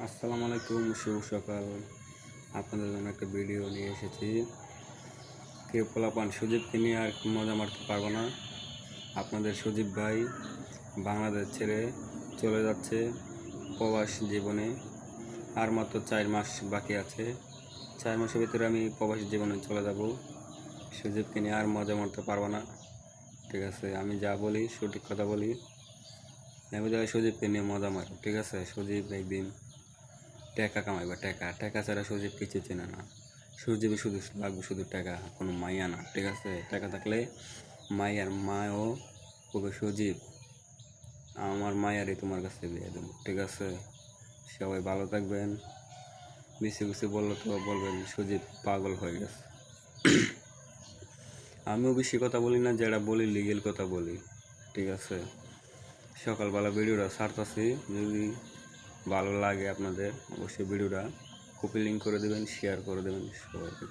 আসসালামু আলাইকুম, শুভ সকাল। আপনাদের জন্য একটা ভিডিও নিয়ে এসেছি। কেউ পোলাপান সুজীবকে নিয়ে আর মজা মারতে পারবো না। আপনাদের সুজীব ভাই বাংলাদেশ ছেড়ে চলে যাচ্ছে প্রবাস জীবনে। আর মাত্র 4 মাস বাকি আছে। 4 মাসের ভিতরে আমি প্রবাসী জীবনে চলে যাব। সুজীবকে নিয়ে আর মজা মারতে পারবো না। ঠিক আছে, আমি যা বলি সঠিক কথা বলি। আমি যাই সুজীবকে নিয়ে মজা মারো। ঠিক আছে, সুজীব একদিন টাকা কামাইবা। টাকা টাকা ছাড়া সুজীব কিছু চেনে না। সুজীবে শুধু লাগবে শুধু টাকা, কোনো মাইয়া না। ঠিক আছে, টাকা থাকলে মাইয়ার মাও ওকে সুজীব আমার মায়ারই তোমার কাছে বিয়ে দেবো। ঠিক আছে, সবাই ভালো থাকবেন। বেশি বেশি বললো তো বলবেন সুজীব পাগল হয়ে গেছে। আমিও বেশি কথা বলি না, যেটা বলি লিগেল কথা বলি। ঠিক আছে, সকালবেলা ভিডিওটা ছাড়তেছি। যদি ভালো লাগে আপনাদের অবশ্যই ভিডিওটা কপি লিঙ্ক করে দেবেন, শেয়ার করে দেবেন সবাইকে।